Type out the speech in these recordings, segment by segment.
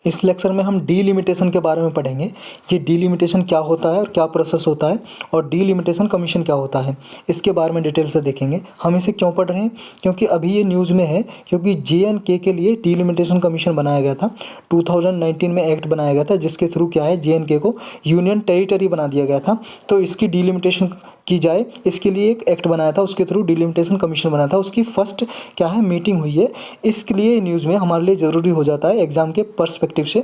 इस लेक्चर में हम डीलिमिटेशन के बारे में पढ़ेंगे। ये डीलिमिटेशन क्या होता है और क्या प्रोसेस होता है, और डीलिमिटेशन कमीशन क्या होता है, इसके बारे में डिटेल से देखेंगे। हम इसे क्यों पढ़ रहे हैं, क्योंकि अभी ये न्यूज़ में है, क्योंकि JNK के लिए डीलिमिटेशन कमीशन बनाया गया था। 2019 में एक्ट बनाया गया था, जिसके थ्रू क्या है, JNK को यूनियन टेरिटरी बना दिया गया था। तो इसकी डीलिमिटेशन की जाए, इसके लिए एक एक्ट बनाया था, उसके थ्रू डीलिमिटेशन कमीशन बनाया था। उसकी फर्स्ट क्या है, मीटिंग हुई है। इसके लिए न्यूज़ में हमारे लिए ज़रूरी हो जाता है एग्जाम के पर्सपेक्टिव से।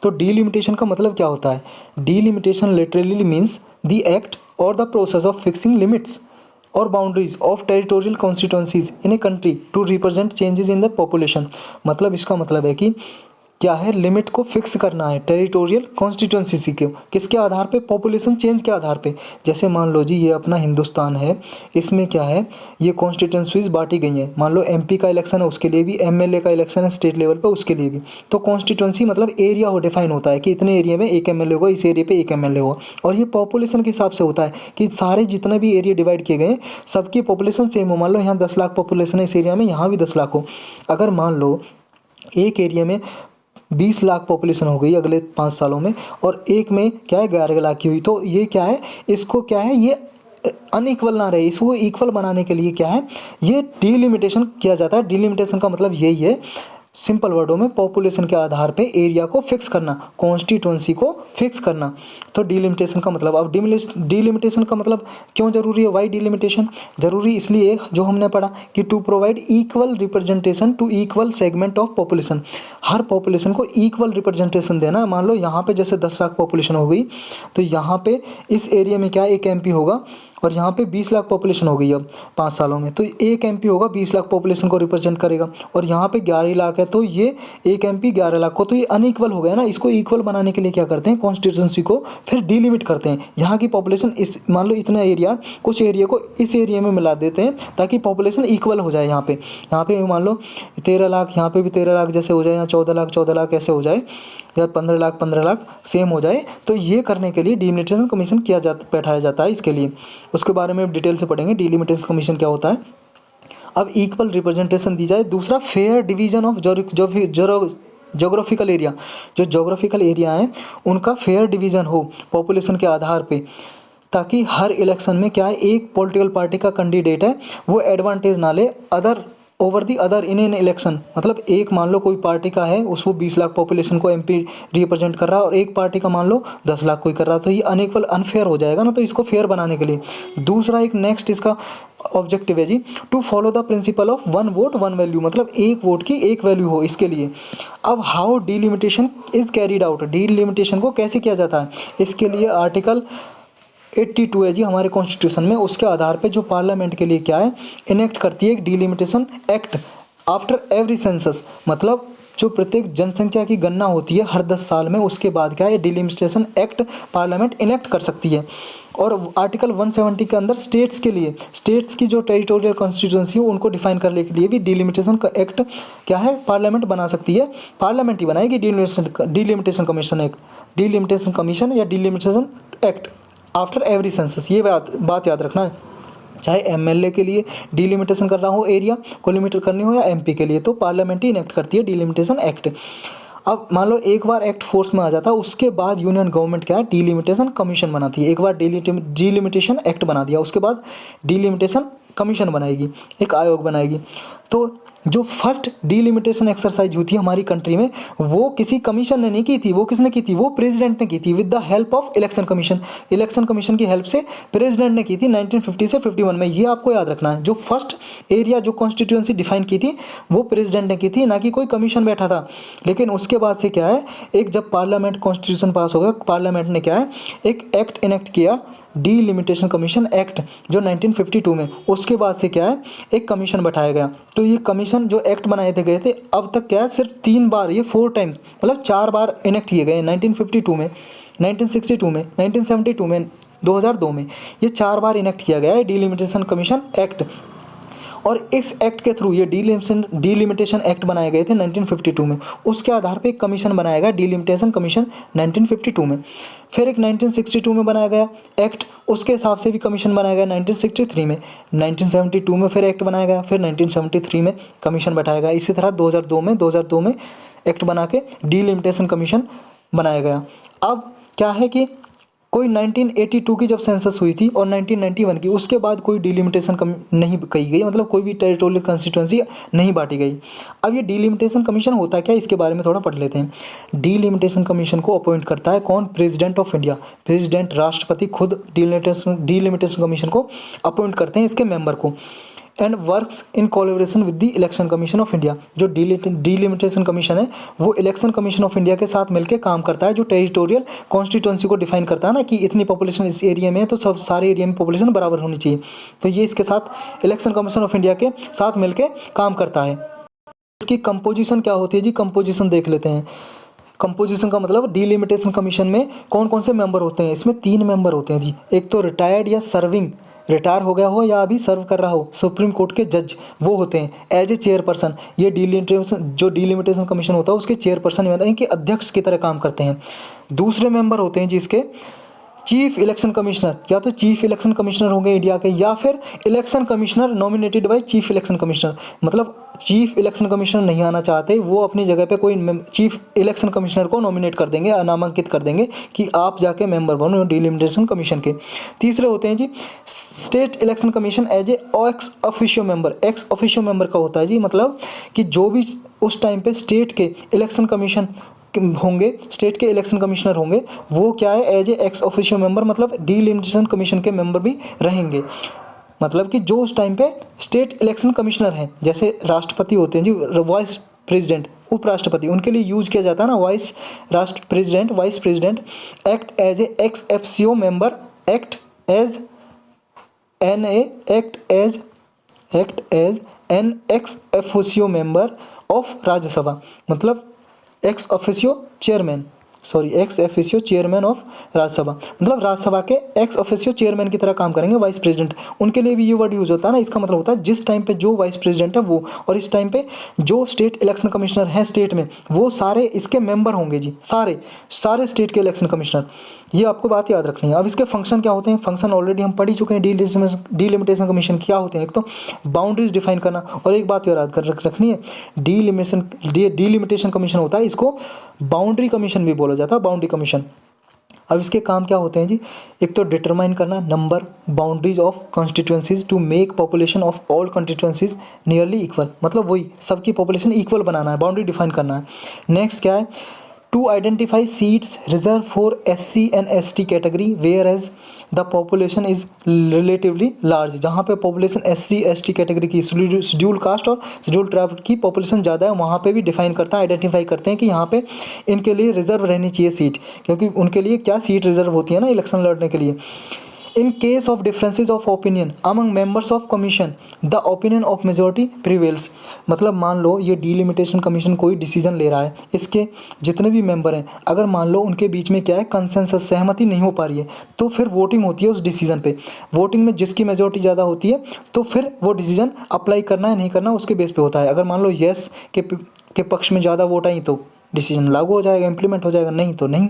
तो डीलिमिटेशन का मतलब क्या होता है? Delimitation literally means the act और the process of fixing limits और boundaries of territorial constituencies in a country to represent changes in the population. मतलब इसका मतलब है कि क्या है, लिमिट को फिक्स करना है टेरिटोरियल कॉन्स्टिट्यूंसी के किसके आधार पे, पॉपुलेशन चेंज के आधार पे। जैसे मान लो जी, ये अपना हिंदुस्तान है, इसमें क्या है, ये कॉन्स्टिट्यूंसीज बांटी गई हैं। मान लो MP का इलेक्शन है, उसके लिए भी, MLA का इलेक्शन है स्टेट लेवल पे, उसके लिए भी। तो कॉन्स्टिट्यूंसी मतलब एरिया हो डिफाइन होता है कि इतने एरिया में एक MLA होगा, इस एरिया पे एक MLA होगा। और ये पॉपुलेशन के हिसाब से होता है कि सारे जितने भी एरिया डिवाइड किए गए सबकी पॉपुलेशन सेम हो। मान लो यहाँ 10 लाख पॉपुलेशन है इस एरिया में, यहाँ भी 10 लाख हो। अगर मान लो एक एरिया में 20 लाख पॉपुलेशन हो गई अगले 5 सालों में, और एक में क्या है 11 लाख की हुई, तो ये क्या है, इसको क्या है, ये अनइक्वल ना रहे, इसको इक्वल बनाने के लिए क्या है, ये डीलिमिटेशन किया जाता है। डीलिमिटेशन का मतलब यही है, सिंपल वर्डों में, पॉपुलेशन के आधार पे एरिया को फिक्स करना, कॉन्स्टिट्यूंसी को फिक्स करना। तो डीलिमिटेशन का मतलब, अब डीलिमिटेशन का मतलब क्यों जरूरी है, वाई डीलिमिटेशन जरूरी? इसलिए जो हमने पढ़ा कि to provide equal representation to equal segment of population. हर पॉपुलेशन को इक्वल रिप्रेजेंटेशन देना। मान लो यहाँ पे जैसे 10 लाख पॉपुलेशन हो गई, तो यहाँ पे इस एरिया में क्या है, एक MP होगा, और यहाँ पे 20 लाख पॉपुलेशन हो गई अब 5 सालों में, तो एक MP होगा 20 लाख पॉपुलेशन को रिप्रेजेंट करेगा। और यहाँ पे 11 लाख है, तो ये एक MP 11 लाख को, तो ये अनइक्वल हो गया ना। इसको इक्वल बनाने के लिए क्या करते हैं, कॉन्स्टिट्यूंसी को फिर डिलिमिट करते हैं। यहाँ की पॉपुलेशन इस, मान लो इतना एरिया, कुछ एरिया को इस एरिया में मिला देते हैं ताकि पॉपुलेशन इक्वल हो जाए। यहाँ पे मान लो 13 लाख, यहाँ पे भी 13 लाख जैसे हो जाए, यहाँ 14 लाख ऐसे हो जाए, या 15 लाख सेम हो जाए। तो ये करने के लिए डीलिमिटेशन कमीशन बैठाया जाता है इसके लिए। उसके बारे में डिटेल से पढ़ेंगे डीलिमिटेशन कमीशन क्या होता है। अब इक्वल रिप्रेजेंटेशन दी जाए। दूसरा, fair division of geographical area. जो जोग्राफिकल एरिया है उनका फेयर डिवीजन हो पॉपुलेशन के आधार पे, ताकि हर इलेक्शन में क्या है, एक पॉलिटिकल पार्टी का कैंडिडेट है वो एडवांटेज ना ले other over the other in an election. मतलब एक मान लो कोई पार्टी का है, उसको 20 लाख पॉपुलेशन को MP रिप्रेजेंट कर रहा है, और एक पार्टी का मान लो 10 लाख कोई कर रहा है, तो ये अनइक्वल अनफेयर हो जाएगा ना। तो इसको फेयर बनाने के लिए दूसरा एक नेक्स्ट इसका ऑब्जेक्टिव है जी, to follow the principle of 1 vote 1 value. मतलब एक वोट की एक वैल्यू हो इसके लिए। अब how delimitation is carried out, delimitation को कैसे किया जाता है, इसके लिए आर्टिकल 82 है जी हमारे कॉन्स्टिट्यूशन में। उसके आधार पे जो पार्लियामेंट के लिए क्या है, इनेक्ट करती है एक delimitation act after every census. मतलब जो प्रत्येक जनसंख्या की गणना होती है हर 10 साल में, उसके बाद क्या है, डीलिमिटेशन एक्ट पार्लियामेंट इनेक्ट कर सकती है। और आर्टिकल 170 के अंदर स्टेट्स के लिए, स्टेट्स की जो टेरिटोरियल कॉन्स्टिट्यूंसी हो उनको डिफाइन करने के लिए भी डीलिमिटेशन का एक्ट क्या है, पार्लियामेंट बना सकती है। पार्लियामेंट ही बनाएगी delimitation commission act, delimitation commission या delimitation act after every census. ये बात याद रखना है। चाहे MLA के लिए डीलिमिटेशन कर रहा हो, एरिया को लिमिट करनी हो, या MP के लिए, तो पार्लियामेंट ही इनेक्ट करती है डीलिमिटेशन एक्ट। अब मान लो एक बार एक्ट फोर्स में आ जाता है, उसके बाद यूनियन गवर्नमेंट क्या है, डीलिमिटेशन कमीशन बनाती है। एक बार डीलिमिटेशन एक्ट बना दिया, उसके बाद डीलिमिटेशन कमीशन बनाएगी, एक आयोग बनाएगी। तो जो फर्स्ट डीलिमिटेशन एक्सरसाइज हुई थी हमारी कंट्री में, वो किसी कमीशन ने नहीं की थी, वो किसने की थी, वो प्रेसिडेंट ने की थी, with the help of election commission. Election commission की हेल्प से प्रेसिडेंट ने की थी 1950 से 51 में। ये आपको याद रखना है। जो फर्स्ट एरिया, जो कॉन्स्टिट्यूंसी डिफाइन की थी, वो प्रेसिडेंट ने की थी, ना कि कोई कमीशन बैठा था। लेकिन उसके बाद से क्या है, एक जब पार्लियामेंट कॉन्स्टिट्यूशन पास हो गया, पार्लियामेंट ने क्या है, एक एक्ट इनेक्ट किया, डीलिमिटेशन कमीशन एक्ट, जो 1952 में। उसके बाद से क्या है, एक कमीशन बैठाया गया। तो ये कमीशन जो एक्ट बनाए थे गए थे, अब तक क्या है, सिर्फ 3 बार, ये 4 टाइम, मतलब 4 बार इनेक्ट किए गए। 1952 में, 1962 में, 1972 में, 2002 में, ये 4 बार इनेक्ट किया गया है डीलिमिटेशन कमीशन एक्ट। और इस एक्ट के थ्रू ये डीलिमिटेशन एक्ट बनाए गए थे 1952 में। उसके आधार पे एक कमीशन बनाया गया, डीलिमिटेशन कमीशन 1952 में। फिर एक 1962 में बनाया गया एक्ट, उसके हिसाब से भी कमीशन बनाया गया 1963 में। 1972 में फिर एक्ट बनाया गया, फिर 1973 में कमीशन बैठाया गया। इसी तरह 2002 में एक्ट बना के डीलिमिटेशन कमीशन बनाया गया। अब क्या है कि कोई 1982 की जब सेंसस हुई थी और 1991 की, उसके बाद कोई डीलिमिटेशन नहीं कही गई, मतलब कोई भी टेरिटोरियल कंस्टिट्यूंसी नहीं बांटी गई। अब ये डीलिमिटेशन कमीशन होता क्या है, इसके बारे में थोड़ा पढ़ लेते हैं। डीलिमिटेशन कमीशन को अपॉइंट करता है कौन? President of India. प्रेसिडेंट, राष्ट्रपति खुद डीलिमिटेशन कमीशन को अपॉइंट करते हैं, इसके मेंबर को। And works in collaboration with the election commission of India. जो डीलिमिटेशन कमीशन है वो इलेक्शन कमीशन ऑफ इंडिया के साथ मिलकर काम करता है, जो टेरिटोरियल कॉन्स्टिट्यूंसी को डिफाइन करता है ना, कि इतनी पॉपुलेशन इस एरिया में है तो सब सारे एरिया में पॉपुलेशन बराबर होनी चाहिए। तो ये इसके साथ इलेक्शन कमीशन ऑफ इंडिया के साथ मिलकर काम करता है। इसकी कंपोजिशन क्या होती है जी? कंपोजिशन देख लेते हैं। कंपोजिशन का मतलब डीलिमिटेशन कमीशन में कौन कौन से मेंबर होते हैं? इसमें 3 मेंबर होते हैं जी। एक तो रिटायर्ड या सर्विंग, रिटायर हो गया हो या अभी सर्व कर रहा हो, सुप्रीम कोर्ट के जज, वो होते हैं एज ए चेयरपर्सन। ये डीलिमिटेशन कमीशन होता है उसके चेयरपर्सन यानी कि अध्यक्ष की तरह काम करते हैं। दूसरे मेंबर होते हैं जिसके चीफ इलेक्शन कमिश्नर, या तो चीफ इलेक्शन कमिश्नर होंगे इंडिया के, या फिर election commissioner nominated by chief election commissioner. मतलब चीफ इलेक्शन कमिश्नर नहीं आना चाहते, वो अपनी जगह पे कोई चीफ इलेक्शन कमिश्नर को नॉमिनेट कर देंगे, नामांकित कर देंगे कि आप जाके मेंबर बनो डीलिमिटेशन कमीशन के। तीसरे होते हैं जी state election commission as a ex officio member. Ex officio member का होता है जी, मतलब कि जो भी उस टाइम पे स्टेट के इलेक्शन कमीशन होंगे, स्टेट के इलेक्शन कमिश्नर होंगे, वो क्या है as a ex officio member, मतलब डीलिमिटेशन कमीशन के मेंबर भी रहेंगे। मतलब कि जो उस टाइम पे स्टेट इलेक्शन कमिश्नर हैं, जैसे राष्ट्रपति होते हैं जी, वाइस प्रेसिडेंट, उपराष्ट्रपति, उनके लिए यूज किया जाता है ना vice president, vice president. Act as a ex officio member, act as an ex officio member of Rajya Sabha, मतलब ex officio chairman of Rajya Sabha, मतलब राज्यसभा के एक्स ऑफिशियो चेयरमैन की तरह काम करेंगे वाइस प्रेसिडेंट। उनके लिए भी ये वर्ड यूज होता है ना, इसका मतलब होता है जिस टाइम पे जो वाइस प्रेसिडेंट है वो, और इस टाइम पे जो स्टेट इलेक्शन कमिश्नर हैं स्टेट में, वो सारे इसके मेंबर होंगे जी, सारे स्टेट के इलेक्शन कमिश्नर। ये आपको बात याद रखनी है। अब इसके फंक्शन क्या होते हैं? फंक्शन ऑलरेडी हम पढ़ ही चुके हैं। डीलिमिटेशन कमीशन क्या होते हैं? एक तो बाउंड्रीज डिफाइन करना, और एक बात याद कर रखनी है, डीलिमिटेशन कमीशन होता है, इसको बाउंड्री कमीशन भी बोला जाता है, बाउंड्री कमीशन। अब इसके काम क्या होते हैं जी? एक तो डिटरमाइन करना number boundaries of constituencies to make population of all constituencies nearly equal, मतलब वही सबकी पॉपुलेशन इक्वल बनाना है, बाउंड्री डिफाइन करना है। नेक्स्ट क्या है? To identify seats reserve for SC and ST category whereas the population is relatively large. जहाँ पे पॉपुलेशन SC ST कैटेगरी की, शेड्यूल कास्ट और शेड्यूल ट्राइब की पॉपुलेशन ज़्यादा है, वहाँ पे भी डिफाइन करता है, आइडेंटिफाई करते हैं कि यहाँ पे इनके लिए रिजर्व रहनी चाहिए सीट, क्योंकि उनके लिए क्या सीट रिजर्व होती है ना इलेक्शन लड़ने के लिए। In case of differences of opinion among members of commission, the opinion of majority prevails। मतलब मान लो ये डीलिमिटेशन कमीशन कोई डिसीजन ले रहा है, इसके जितने भी मेंबर हैं, अगर मान लो उनके बीच में क्या है कंसेंसस, सहमति नहीं हो पा रही है, तो फिर वोटिंग होती है उस डिसीजन पे। वोटिंग में जिसकी मेजोरिटी ज़्यादा होती है तो फिर वो डिसीजन अप्लाई करना है नहीं करना उसके बेस पे होता है। अगर मान लो येस के पक्ष में ज़्यादा वोट आई तो डिसीजन लागू हो जाएगा, इम्प्लीमेंट हो जाएगा, नहीं तो नहीं।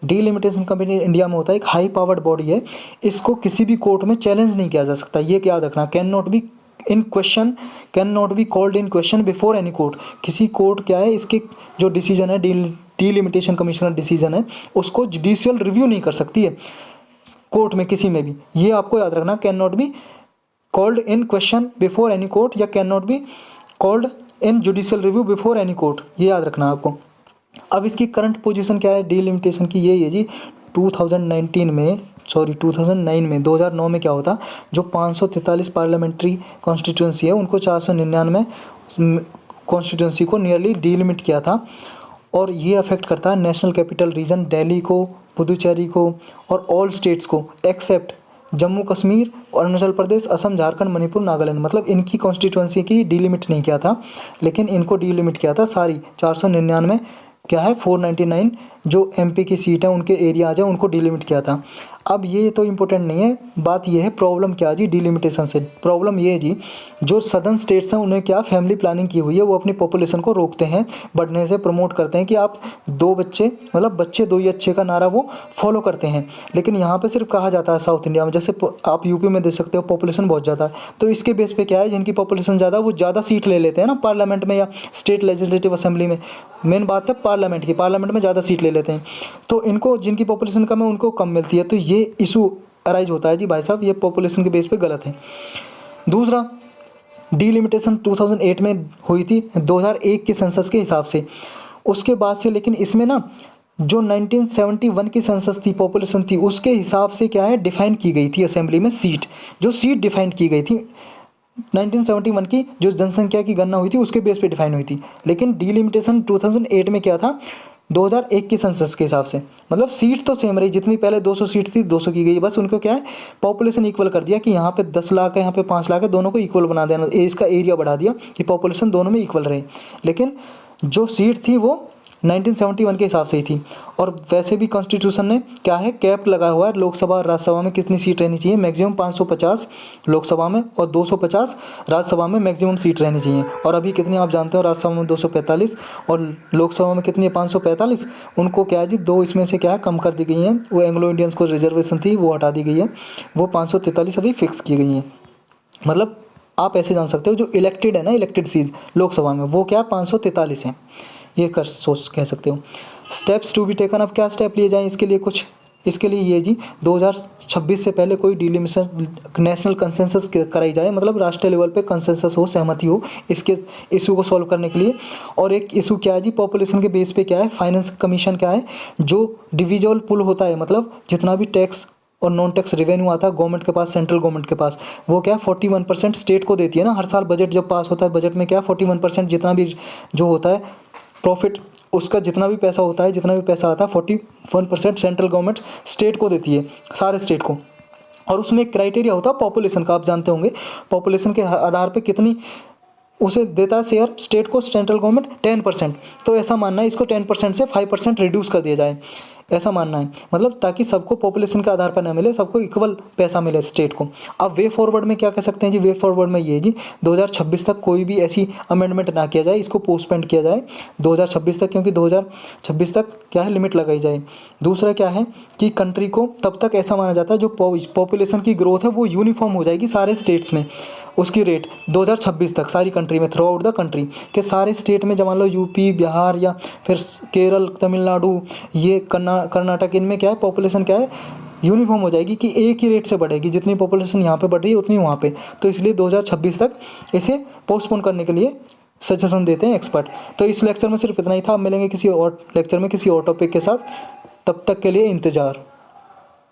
डीलिमिटेशन कमीशन इंडिया में होता है, एक हाई पावर्ड बॉडी है, इसको किसी भी कोर्ट में चैलेंज नहीं किया जा सकता, ये याद रखना। Can not be called in question before any court. किसी कोर्ट क्या है, इसके जो डिसीजन है डीलिमिटेशन कमीशन का डिसीजन है, उसको जुडिशियल रिव्यू नहीं कर सकती है कोर्ट में किसी में भी, ये आपको याद रखना। Can not be called in question before any court या can not be called in judicial review before any court, ये याद रखना आपको। अब इसकी करंट पोजीशन क्या है डीलिमिटेशन की? यही है जी 2009 में 2009 में क्या होता, जो 543 पार्लियामेंट्री कॉन्स्टिट्यूंसी है उनको 499 कॉन्स्टिट्यूंसी को नियरली डीलिमिट किया था, और ये अफेक्ट करता है नेशनल कैपिटल रीजन दिल्ली को, पुदुचेरी को और ऑल स्टेट्स को एक्सेप्ट जम्मू कश्मीर, अरुणाचल प्रदेश, असम, झारखंड, मणिपुर, नागालैंड। मतलब इनकी कॉन्स्टिट्यूंसी की डीलिमिट नहीं किया था, लेकिन इनको डीलिमिट किया था सारी 499 क्या है 499 जो MP की सीट है उनके एरिया आ जाए उनको डीलिमिट किया था। अब ये तो इम्पोर्टेंट नहीं है, बात ये है प्रॉब्लम क्या है जी डिलिमिटेशन से। प्रॉब्लम ये है जी जो सदर्न स्टेट्स हैं उन्हें क्या फैमिली प्लानिंग की हुई है, वो अपनी पॉपुलेशन को रोकते हैं बढ़ने से, प्रमोट करते हैं कि आप 2 बच्चे मतलब बच्चे 2 ही अच्छे का नारा वो फॉलो करते हैं। लेकिन यहाँ पे सिर्फ कहा जाता है साउथ इंडिया में, जैसे आप यूपी में देख सकते हो पॉपुलेशन बहुत ज़्यादा है, तो इसके बेस पे क्या है जिनकी पॉपुलेशन ज़्यादा वो ज़्यादा सीट ले लेते हैं ना पार्लियामेंट में या स्टेट लेजिस्लेटिव असेंबली में, मेन बात है पार्लियामेंट की, पार्लियामेंट में ज़्यादा सीट ले लेते हैं तो इनको, जिनकी पॉपुलेशन कम है उनको कम मिलती है, तो ये इशू अराइज होता है जी भाई साहब, ये पॉपुलेशन के बेस पे गलत है। दूसरा, डीलिमिटेशन 2008 में हुई थी 2001 के सेंसस के हिसाब से, उसके बाद से लेकिन इसमें ना जो 1971 की सेंसस थी, पॉपुलेशन थी, उसके हिसाब से क्या है डिफाइन की गई थी असेंबली में सीट, जो सीट डिफाइन की गई थी 1971 की जो जनसंख्या की गणना हुई थी उसके बेस पे डिफाइन हुई थी। लेकिन डीलिमिटेशन 2008 में क्या था, 2001 की सेंसस के हिसाब से, मतलब सीट तो सेम रही, जितनी पहले 200 सीट थी 200 की गई, बस उनको क्या है पॉपुलेशन इक्वल कर दिया कि यहाँ पे 10 लाख है, यहाँ पे 5 लाख है, दोनों को इक्वल बना देना, इसका एरिया बढ़ा दिया कि पॉपुलेशन दोनों में इक्वल रहे। लेकिन जो सीट थी वो 1971 के हिसाब से ही थी। और वैसे भी कॉन्स्टिट्यूशन ने क्या है कैप लगाया हुआ है, लोकसभा और राज्यसभा में कितनी सीट रहनी चाहिए, मैक्सिमम 550 लोकसभा में और 250 राज्यसभा में मैक्सिमम सीट रहनी चाहिए। और अभी कितनी आप जानते हो, राज्यसभा में 245 और लोकसभा में कितनी है 545। उनको क्या है जी दो इसमें से क्या है कम कर दी गई हैं, वो एंग्लो इंडियंस को रिजर्वेशन थी वो हटा दी गई है, वो 543 अभी फिक्स की गई हैं। मतलब आप ऐसे जान सकते हो जो इलेक्टेड है ना, इलेक्टेड सीट लोकसभा में वो क्या 543 है, ये कर सोच कह सकते हो। स्टेप्स टू बी टेकन, अब क्या स्टेप लिए जाएं इसके लिए, कुछ इसके लिए ये जी 2026 से पहले कोई डिलिमिटेशन नेशनल कंसेंसस कराई जाए, मतलब राष्ट्रीय लेवल पे कंसेंसस हो, सहमति हो इसके इशू को सॉल्व करने के लिए। और एक इशू क्या है जी पॉपुलेशन के बेस पे क्या है, फाइनेंस कमीशन क्या है, जो डिविजिबल पुल होता है, मतलब जितना भी टैक्स और नॉन टैक्स रेवेन्यू आता है गवर्नमेंट के पास, सेंट्रल गवर्नमेंट के पास, वो क्या 41% स्टेट को देती है ना। हर साल बजट जब पास होता है, बजट में क्या 41% जितना भी जो होता है प्रॉफिट, उसका जितना भी पैसा होता है, जितना भी पैसा आता है 41% सेंट्रल गवर्नमेंट स्टेट को देती है, सारे स्टेट को। और उसमें एक क्राइटेरिया होता है पॉपुलेशन का, आप जानते होंगे पॉपुलेशन के आधार पे कितनी उसे देता है शेयर स्टेट को सेंट्रल गवर्नमेंट 10%। तो ऐसा मानना है इसको 10% से 5% रिड्यूस कर दिया जाए, ऐसा मानना है, मतलब ताकि सबको पॉपुलेशन के आधार पर ना मिले, सबको इक्वल पैसा मिले स्टेट को। अब वे फॉरवर्ड में क्या कर सकते हैं जी, वे फॉरवर्ड में ये जी 2026 तक कोई भी ऐसी अमेंडमेंट ना किया जाए, इसको पोस्टपोन किया जाए 2026 तक, क्योंकि 2026 तक क्या है लिमिट लगाई जाए। दूसरा क्या है कि कंट्री को तब तक ऐसा माना जाता है जो पॉपुलेशन की ग्रोथ है वो यूनिफॉर्म हो जाएगी सारे स्टेट्स में, उसकी रेट 2026 तक सारी कंट्री में, थ्रू आउट द कंट्री के सारे स्टेट में, जब मान लो यूपी बिहार या फिर केरल तमिलनाडु ये कर्नाटक, इनमें क्या है पॉपुलेशन क्या है यूनिफॉर्म हो जाएगी कि एक ही रेट से बढ़ेगी, जितनी पॉपुलेशन यहाँ पे बढ़ रही है उतनी वहाँ पे। तो इसलिए 2026 तक इसे पोस्टपोन करने के लिए सजेशन देते हैं एक्सपर्ट। तो इस लेक्चर में सिर्फ इतना ही था, अब मिलेंगे किसी और लेक्चर में किसी और टॉपिक के साथ, तब तक के लिए इंतज़ार।